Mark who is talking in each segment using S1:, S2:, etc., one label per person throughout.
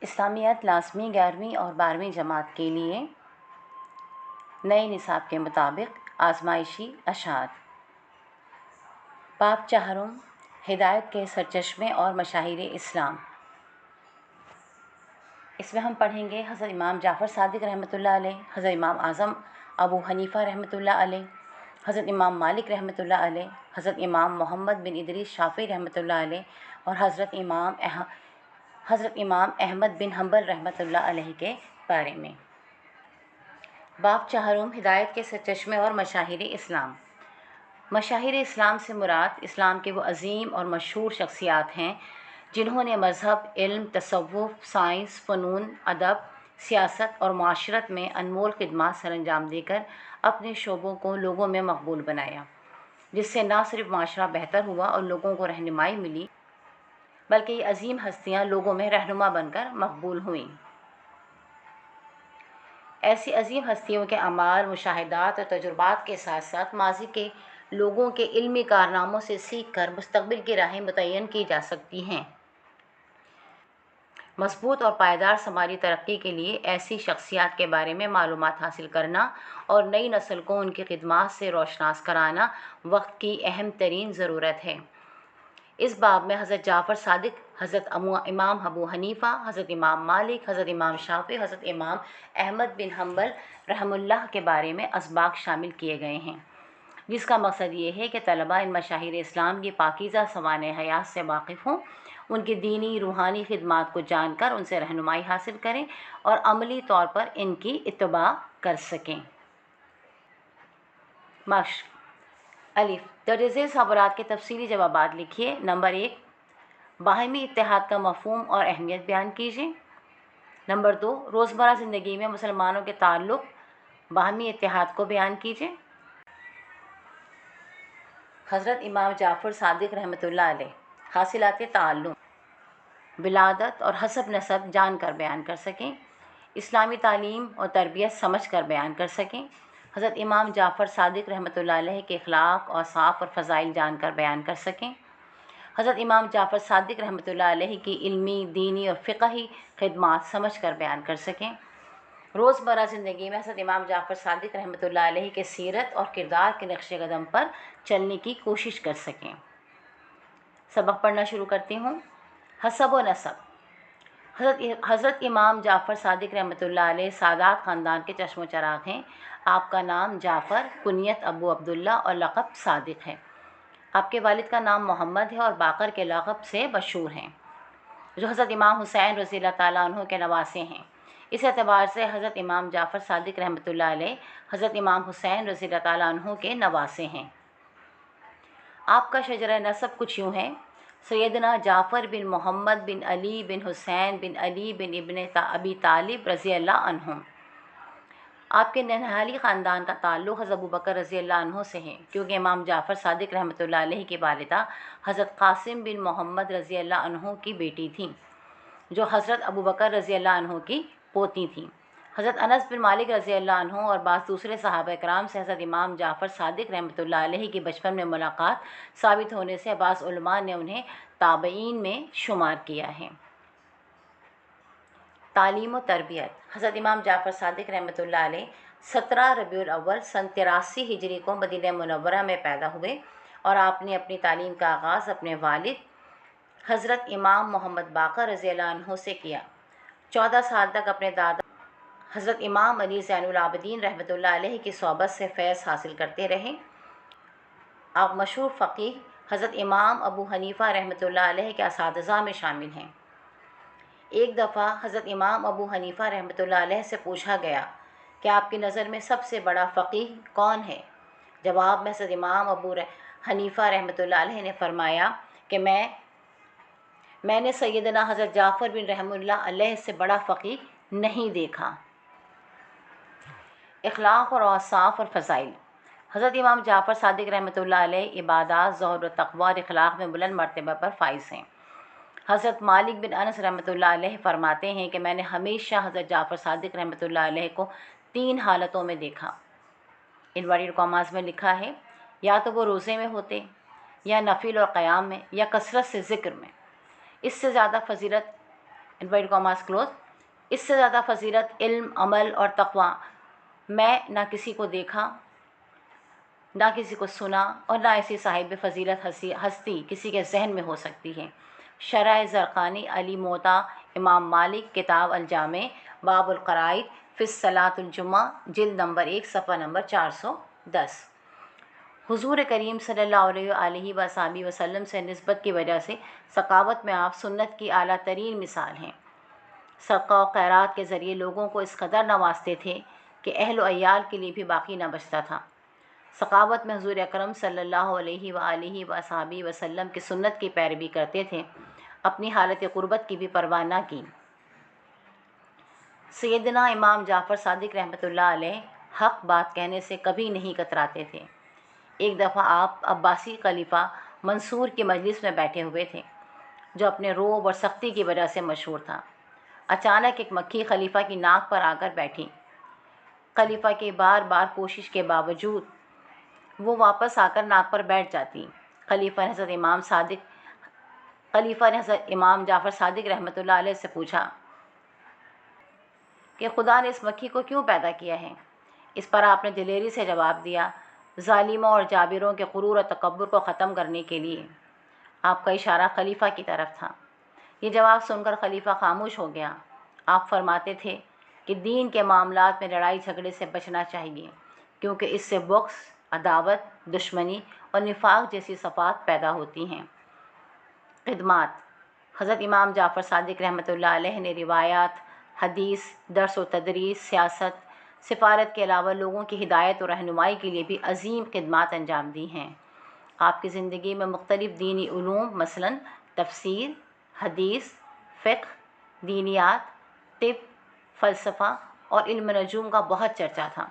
S1: اسلامیات لازمی 11ویں اور 12ویں جماعت کے لیے نئے نصاب کے مطابق آزمائشی اشعار۔ باب چہارم، ہدایت کے سرچشمے اور مشاہیر اسلام۔ اس میں ہم پڑھیں گے حضرت امام جعفر صادق رحمۃ اللہ علیہ، حضرت امام اعظم ابو حنیفہ رحمۃ اللہ علیہ، حضرت امام مالک رحمۃ اللہ علیہ، حضرت امام محمد بن ادریس شافعی رحمۃ اللہ علیہ اور حضرت امام احمد بن حنبل رحمۃ اللہ علیہ کے بارے میں۔ باب چہارم، ہدایت کے سرچشمے اور مشاہیر اسلام۔ مشاہیر اسلام سے مراد اسلام کے وہ عظیم اور مشہور شخصیات ہیں جنہوں نے مذہب، علم، تصوف، سائنس، فنون، ادب، سیاست اور معاشرت میں انمول خدمات سر انجام دے کر اپنے شعبوں کو لوگوں میں مقبول بنایا، جس سے نہ صرف معاشرہ بہتر ہوا اور لوگوں کو رہنمائی ملی، بلکہ یہ عظیم ہستیاں لوگوں میں رہنما بن کر مقبول ہوئیں۔ ایسی عظیم ہستیوں کے اعمال، مشاہدات اور تجربات کے ساتھ ساتھ ماضی کے لوگوں کے علمی کارناموں سے سیکھ کر مستقبل کی راہیں متعین کی جا سکتی ہیں۔ مضبوط اور پائیدار سماجی ترقی کے لیے ایسی شخصیات کے بارے میں معلومات حاصل کرنا اور نئی نسل کو ان کی خدمات سے روشناس کرانا وقت کی اہم ترین ضرورت ہے۔ اس باب میں حضرت جعفر صادق، حضرت امام ابو حنیفہ، حضرت امام مالک، حضرت امام شافعی، حضرت امام احمد بن حنبل رحم اللہ کے بارے میں اسباق شامل کیے گئے ہیں، جس کا مقصد یہ ہے کہ طلباء ان مشاہیر اسلام کی پاکیزہ سوانح حیات سے واقف ہوں، ان کی دینی روحانی خدمات کو جان کر ان سے رہنمائی حاصل کریں اور عملی طور پر ان کی اتباع کر سکیں۔ مشق: الف، درج ذیل سوالات کے تفصیلی جوابات لکھیے۔ نمبر 1، باہمی اتحاد کا مفہوم اور اہمیت بیان کیجیے۔ نمبر 2، روزمرہ زندگی میں مسلمانوں کے تعلق باہمی اتحاد کو بیان کیجیے۔ حضرت امام جعفر صادق رحمۃ اللہ علیہ، حاصلات تعلم، ولادت اور حسب نسب جان کر بیان کر سکیں، اسلامی تعلیم اور تربیت سمجھ کر بیان کر سکیں، حضرت امام جعفر صادق رحمۃ اللہ علیہ کے اخلاق، اوصاف اور فضائل جان کر بیان کر سکیں، حضرت امام جعفر صادق رحمۃ اللہ علیہ کی علمی، دینی اور فقہی خدمات سمجھ کر بیان کر سکیں، روزمرہ زندگی میں حضرت امام جعفر صادق رحمۃ اللہ علیہ کے سیرت اور کردار کے نقش قدم پر چلنے کی کوشش کر سکیں۔ سبق پڑھنا شروع کرتی ہوں۔ حسب و نسب: حضرت امام جعفر صادق رحمۃ اللہ علیہ سادات خاندان کے چشم و چراغ ہیں۔ آپ کا نام جعفر، کنیت ابو عبداللہ اور لقب صادق ہے۔ آپ کے والد کا نام محمد ہے اور باقر کے لقب سے مشہور ہیں، جو حضرت امام حسین رضی اللہ تعالیٰ عنہ کے نواسے ہیں۔ اس اعتبار سے حضرت امام جعفر صادق رحمۃ اللہ علیہ حضرت امام حسین رضی اللہ تعالیٰ عنہ کے نواسے ہیں۔ آپ کا شجرہ نسب کچھ یوں ہے: سیدنا جعفر بن محمد بن علی بن حسین بن علی بن ابن ابی طالب رضی اللہ عنہ۔ آپ کے ننہالی خاندان کا تعلق حضرت ابوبکر رضی اللہ عنہ سے ہے، کیونکہ امام جعفر صادق رحمۃ اللہ علیہ کی والدہ حضرت قاسم بن محمد رضی اللہ عنہ کی بیٹی تھیں، جو حضرت ابوبکر رضی اللہ عنہ کی پوتی تھیں۔ حضرت انس بن مالک رضی اللہ عنہ اور بعض دوسرے صحابہ کرام سے حضرت امام جعفر صادق رحمۃ اللہ علیہ کی بچپن میں ملاقات ثابت ہونے سے بعض علماء نے انہیں تابعین میں شمار کیا ہے۔ تعلیم و تربیت: حضرت امام جعفر صادق رحمۃ اللہ علیہ 17 ربیع الاول سن 83 ہجری کو مدینہ منورہ میں پیدا ہوئے اور آپ نے اپنی تعلیم کا آغاز اپنے والد حضرت امام محمد باقر رضی اللہ عنہ سے کیا۔ 14 سال تک اپنے دادا حضرت امام علی زین العابدین رحمۃ اللہ علیہ کی صحبت سے فیض حاصل کرتے رہے۔ آپ مشہور فقیہ حضرت امام ابو حنیفہ رحمۃ اللہ علیہ کے اساتذہ میں شامل ہیں۔ ایک دفعہ حضرت امام ابو حنیفہ رحمۃ اللہ علیہ سے پوچھا گیا کہ آپ کی نظر میں سب سے بڑا فقیہ کون ہے؟ جواب میں حضرت امام ابو حنیفہ رحمۃ اللہ علیہ نے فرمایا کہ میں نے سیدنا حضرت جعفر بن رحم اللہ علیہ سے بڑا فقیہ نہیں دیکھا۔ اخلاق اور اوصاف اور فضائل: حضرت امام جعفر صادق رحمۃ اللہ علیہ عبادات، زہد و تقوی اور اخلاق میں بلند مرتبہ پر فائز ہیں۔ حضرت مالک بن انس رحمۃ اللہ علیہ فرماتے ہیں کہ میں نے ہمیشہ حضرت جعفر صادق رحمۃ اللہ علیہ کو 3 حالتوں میں دیکھا۔ انورٹیڈ کاماز میں لکھا ہے، یا تو وہ روزے میں ہوتے، یا نفل اور قیام میں، یا کثرت سے ذکر میں۔ اس سے زیادہ فضیلت انورٹڈ کاماس کلوز، اس سے زیادہ فضیلت علم، عمل اور تقوی میں نہ کسی کو دیکھا، نہ کسی کو سنا، اور نہ ایسی صاحب فضیلت ہستی کسی کے ذہن میں ہو سکتی ہے۔ شرح زرقانی علی موطا امام مالک، کتاب الجامع، باب القرائد فی الصلاۃ الجمعہ، جلد نمبر 1، صفحہ نمبر 410۔ حضور کریم صلی اللہ علیہ وآلہ وسلم سے نسبت کی وجہ سے ثقافت میں آپ سنت کی اعلیٰ ترین مثال ہیں۔ صدقہ و خیرات کے ذریعے لوگوں کو اس قدر نوازتے تھے کہ اہل و عیال کے لیے بھی باقی نہ بچتا تھا۔ ثقافت میں حضور اکرم صلی اللہ علیہ وآلہ وصحبہ وسلم کی سنت کی پیروی کرتے تھے، اپنی حالت قربت کی بھی پرواہ نہ کی۔ سیدنا امام جعفر صادق رحمۃ اللہ علیہ حق بات کہنے سے کبھی نہیں کتراتے تھے۔ ایک دفعہ آپ عباسی خلیفہ منصور کی مجلس میں بیٹھے ہوئے تھے، جو اپنے رعب اور سختی کی وجہ سے مشہور تھا۔ اچانک ایک مکھی خلیفہ کی ناک پر آ کر بیٹھی۔ خلیفہ کی بار بار کوشش کے باوجود وہ واپس آ کر ناک پر بیٹھ جاتی۔ خلیفہ نے حضرت امام جعفر صادق رحمۃ اللہ علیہ سے پوچھا کہ خدا نے اس مکھی کو کیوں پیدا کیا ہے؟ اس پر آپ نے دلیری سے جواب دیا، ظالموں اور جابروں کے غرور اور تکبر کو ختم کرنے کے لیے۔ آپ کا اشارہ خلیفہ کی طرف تھا۔ یہ جواب سن کر خلیفہ خاموش ہو گیا۔ آپ فرماتے تھے کہ دین کے معاملات میں لڑائی جھگڑے سے بچنا چاہیے، کیونکہ اس سے بغض، عداوت، دشمنی اور نفاق جیسی صفات پیدا ہوتی ہیں۔ خدمات۔ حضرت امام جعفر صادق رحمۃ اللہ علیہ نے روایات، حدیث، درس و تدریس، سیاست، سفارت کے علاوہ لوگوں کی ہدایت و رہنمائی کے لیے بھی عظیم خدمات انجام دی ہیں۔ آپ کی زندگی میں مختلف دینی علوم مثلاً تفسیر، حدیث، فقہ، دینیات، طب، فلسفہ اور علم نجوم کا بہت چرچا تھا۔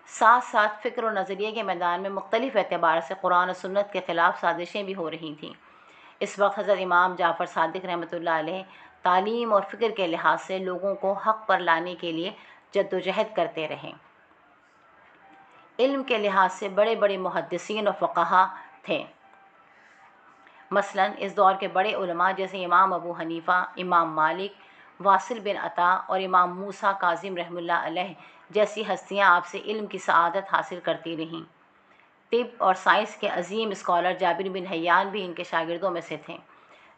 S1: ساتھ ساتھ فکر و نظریے کے میدان میں مختلف اعتبار سے قرآن و سنت کے خلاف سازشیں بھی ہو رہی تھیں۔ اس وقت حضرت امام جعفر صادق رحمۃ اللہ علیہ تعلیم اور فکر کے لحاظ سے لوگوں کو حق پر لانے کے لیے جد و جہد کرتے رہے۔ علم کے لحاظ سے بڑے بڑے محدثین و فقہا تھے۔ مثلاً اس دور کے بڑے علماء جیسے امام ابو حنیفہ، امام مالک، واصل بن عطا اور امام موسیٰ کاظم رحمہ اللہ علیہ جیسی ہستیاں آپ سے علم کی سعادت حاصل کرتی رہیں۔ طب اور سائنس کے عظیم اسکالر جابر بن حیان بھی ان کے شاگردوں میں سے تھے،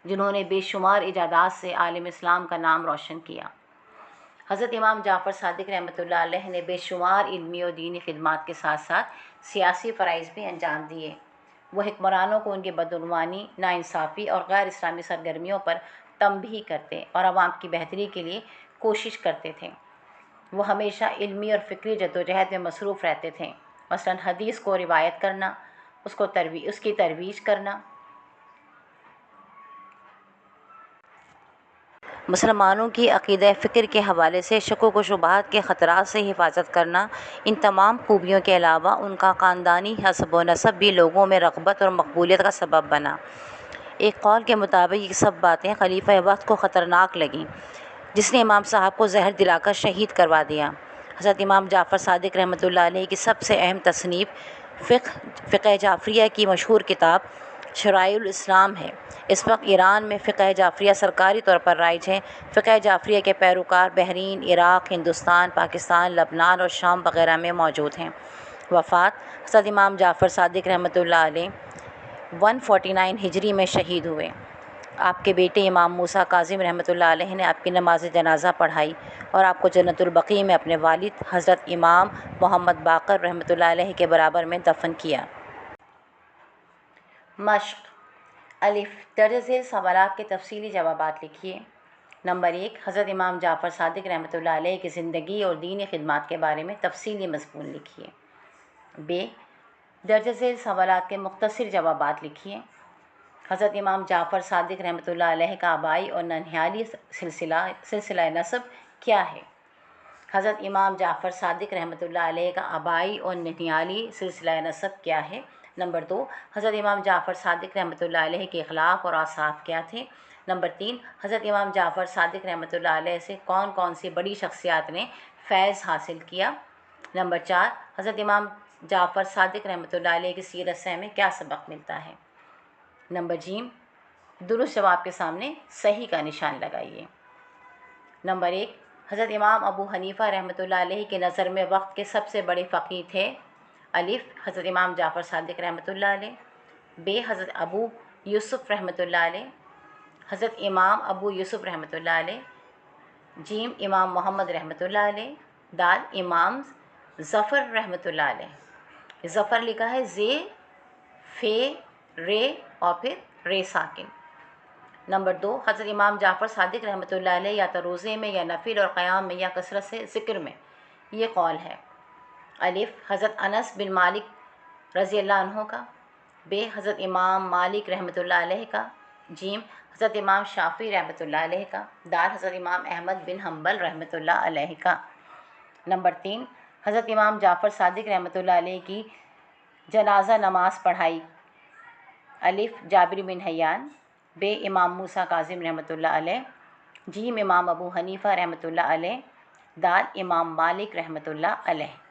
S1: جنہوں نے بے شمار ایجادات سے عالم اسلام کا نام روشن کیا۔ حضرت امام جعفر صادق رحمۃ اللہ علیہ نے بے شمار علمی اور دینی خدمات کے ساتھ ساتھ سیاسی فرائض بھی انجام دیے۔ وہ حکمرانوں کو ان کی بدعنوانی، ناانصافی اور غیر اسلامی سرگرمیوں پر تنبیہ کرتے اور عوام کی بہتری کے لیے کوشش کرتے تھے۔ وہ ہمیشہ علمی اور فکری جدوجہد میں مصروف رہتے تھے، مثلاً حدیث کو روایت کرنا، اس کی ترویج کرنا، مسلمانوں کی عقیدہ فکر کے حوالے سے شکوک و شبہات کے خطرات سے حفاظت کرنا۔ ان تمام خوبیوں کے علاوہ ان کا خاندانی حسب و نسب بھی لوگوں میں رغبت اور مقبولیت کا سبب بنا۔ ایک قول کے مطابق یہ سب باتیں خلیفہ وقت کو خطرناک لگیں، جس نے امام صاحب کو زہر دلا کر شہید کروا دیا۔ حضرت امام جعفر صادق رحمۃ اللہ علیہ کی سب سے اہم تصنیف فقہ جعفریہ کی مشہور کتاب شرائع الاسلام ہے۔ اس وقت ایران میں فقہ جعفریہ سرکاری طور پر رائج ہے۔ فقہ جعفریہ کے پیروکار بحرین، عراق، ہندوستان، پاکستان، لبنان اور شام وغیرہ میں موجود ہیں۔ وفات۔ حضرت امام جعفر صادق رحمۃ اللہ علیہ 149 ہجری میں شہید ہوئے۔ آپ کے بیٹے امام موسیٰ کاظم رحمۃ اللہ علیہ نے آپ کی نماز جنازہ پڑھائی اور آپ کو جنت البقیع میں اپنے والد حضرت امام محمد باقر رحمۃ اللہ علیہ کے برابر میں دفن کیا۔ مشق۔ الف، درج ذیل سوالات کے تفصیلی جوابات لکھیے۔ نمبر 1، حضرت امام جعفر صادق رحمۃ اللہ علیہ کی زندگی اور دینی خدمات کے بارے میں تفصیلی مضمون لکھیے۔ ب، درج ذیل سوالات کے مختصر جوابات لکھیے۔ حضرت امام جعفر صادق رحمۃ اللہ علیہ کا آبائی اور ننھیالی سلسلہ نسب کیا ہے؟ حضرت امام جعفر صادق رحمۃ اللہ علیہ کا آبائی اور ننھیالی سلسلہ نسب کیا ہے؟ نمبر 2، حضرت امام جعفر صادق رحمۃ اللہ علیہ کے اخلاق اور اوصاف کیا تھے؟ نمبر 3، حضرت امام جعفر صادق رحمۃ اللہ علیہ سے کون کون سی بڑی شخصیات نے فیض حاصل کیا؟ نمبر 4، حضرت امام جعفر صادق رحمۃ اللہ علیہ کی سیرت سے ہمیں کیا سبق ملتا ہے؟ نمبر ج، درست جواب کے سامنے صحیح کا نشان لگائیے۔ نمبر 1، حضرت امام ابو حنیفہ رحمۃ اللہ علیہ کے نظر میں وقت کے سب سے بڑے فقیہ تھے۔ الف، حضرت امام جعفر صادق رحمۃ اللہ علیہ۔ ب، حضرت ابو یوسف رحمۃ اللہ علیہ، حضرت امام ابو یوسف رحمۃ اللہ علیہ۔ جیم، امام محمد رحمۃ اللہ علیہ۔ دال، امام ظفر رحمۃ اللہ علیہ۔ ظفر لکھا ہے زے، فے، رے اور پھر رے ساکن۔ نمبر 2، حضرت امام جعفر صادق رحمۃ اللہ علیہ یا تو روزے میں یا نفل اور قیام میں یا کثرت سے ذکر میں، یہ قول ہے۔ الف، حضرت انس بن مالک رضی اللہ عنہ کا۔ ب، حضرت امام مالک رحمۃ اللہ علیہ کا۔ جیم، حضرت امام شافعی رحمۃ اللہ علیہ کا۔ دال، حضرت امام احمد بن حنبل رحمۃ اللہ علیہ کا۔ نمبر 3، حضرت امام جعفر صادق رحمۃ اللہ علیہ کی جنازہ نماز پڑھائی۔ الف، جابر بن حیان۔ ب، امام موسیٰ کاظم رحمۃ اللہ علیہ۔ جیم، امام ابو حنیفہ رحمۃ اللہ علیہ۔ دال، امام مالک رحمۃ اللہ علیہ۔